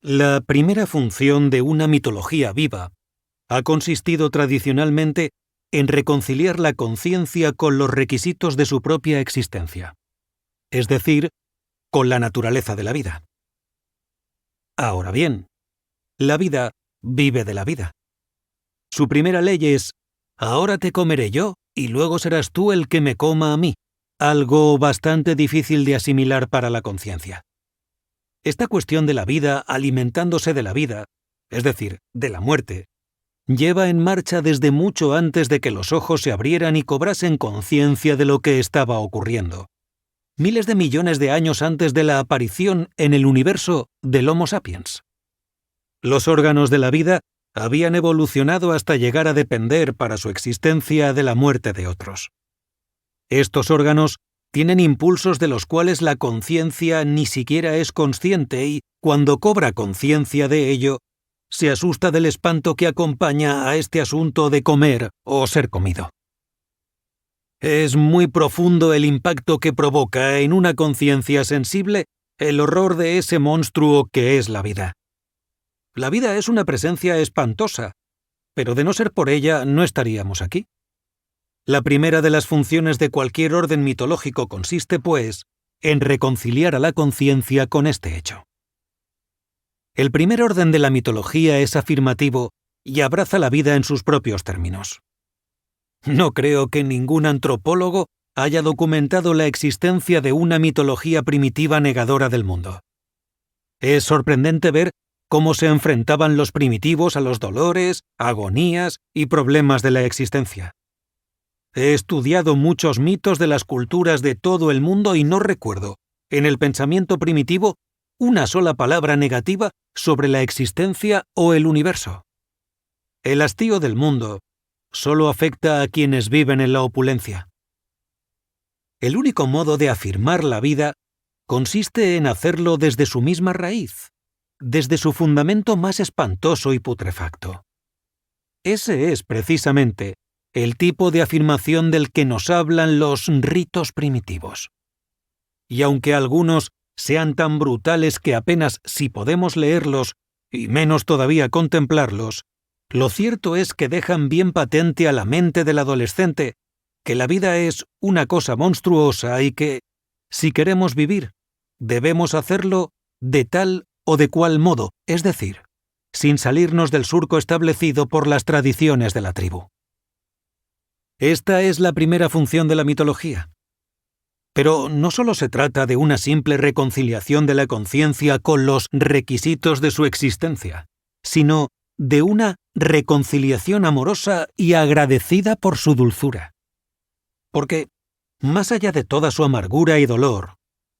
La primera función de una mitología viva ha consistido tradicionalmente en reconciliar la conciencia con los requisitos de su propia existencia, es decir, con la naturaleza de la vida. Ahora bien, la vida vive de la vida. Su primera ley es: ahora te comeré yo y luego serás tú el que me coma a mí, algo bastante difícil de asimilar para la conciencia. Esta cuestión de la vida alimentándose de la vida, es decir, de la muerte, lleva en marcha desde mucho antes de que los ojos se abrieran y cobrasen conciencia de lo que estaba ocurriendo. Miles de millones de años antes de la aparición en el universo del Homo sapiens. Los órganos de la vida habían evolucionado hasta llegar a depender para su existencia de la muerte de otros. Estos órganos tienen impulsos de los cuales la conciencia ni siquiera es consciente y, cuando cobra conciencia de ello, se asusta del espanto que acompaña a este asunto de comer o ser comido. Es muy profundo el impacto que provoca en una conciencia sensible el horror de ese monstruo que es la vida. La vida es una presencia espantosa, pero de no ser por ella no estaríamos aquí. La primera de las funciones de cualquier orden mitológico consiste, pues, en reconciliar a la conciencia con este hecho. El primer orden de la mitología es afirmativo y abraza la vida en sus propios términos. No creo que ningún antropólogo haya documentado la existencia de una mitología primitiva negadora del mundo. Es sorprendente ver cómo se enfrentaban los primitivos a los dolores, agonías y problemas de la existencia. He estudiado muchos mitos de las culturas de todo el mundo y no recuerdo, en el pensamiento primitivo, una sola palabra negativa sobre la existencia o el universo. El hastío del mundo solo afecta a quienes viven en la opulencia. El único modo de afirmar la vida consiste en hacerlo desde su misma raíz, desde su fundamento más espantoso y putrefacto. Ese es, precisamente, el tipo de afirmación del que nos hablan los ritos primitivos. Y aunque algunos sean tan brutales que apenas si podemos leerlos, y menos todavía contemplarlos, lo cierto es que dejan bien patente a la mente del adolescente que la vida es una cosa monstruosa y que, si queremos vivir, debemos hacerlo de tal o de cual modo, es decir, sin salirnos del surco establecido por las tradiciones de la tribu. Esta es la primera función de la mitología. Pero no solo se trata de una simple reconciliación de la conciencia con los requisitos de su existencia, sino de una reconciliación amorosa y agradecida por su dulzura. Porque, más allá de toda su amargura y dolor,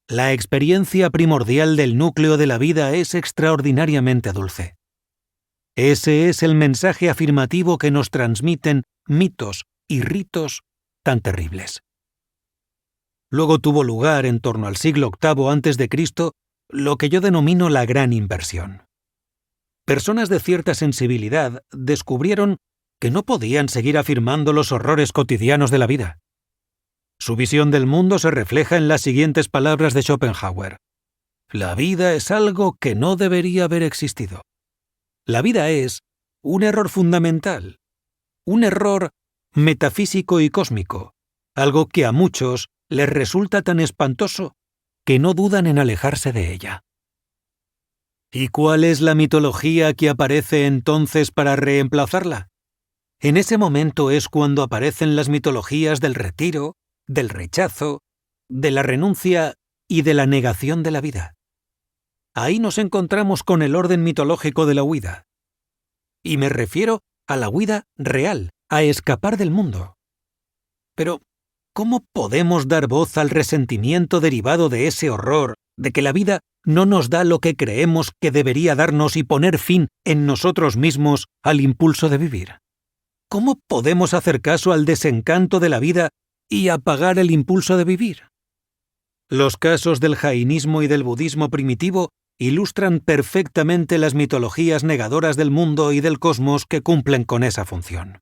la experiencia primordial del núcleo de la vida es extraordinariamente dulce. Ese es el mensaje afirmativo que nos transmiten mitos y ritos tan terribles. Luego tuvo lugar, en torno al siglo VIII a.C., lo que yo denomino la Gran Inversión. Personas de cierta sensibilidad descubrieron que no podían seguir afirmando los horrores cotidianos de la vida. Su visión del mundo se refleja en las siguientes palabras de Schopenhauer: la vida es algo que no debería haber existido. La vida es un error fundamental, un error metafísico y cósmico, algo que a muchos les resulta tan espantoso que no dudan en alejarse de ella. ¿Y cuál es la mitología que aparece entonces para reemplazarla? En ese momento es cuando aparecen las mitologías del retiro, del rechazo, de la renuncia y de la negación de la vida. Ahí nos encontramos con el orden mitológico de la huida. Y me refiero a la huida real, a escapar del mundo. Pero, ¿cómo podemos dar voz al resentimiento derivado de ese horror de que la vida no nos da lo que creemos que debería darnos y poner fin en nosotros mismos al impulso de vivir? ¿Cómo podemos hacer caso al desencanto de la vida y apagar el impulso de vivir? Los casos del jainismo y del budismo primitivo ilustran perfectamente las mitologías negadoras del mundo y del cosmos que cumplen con esa función.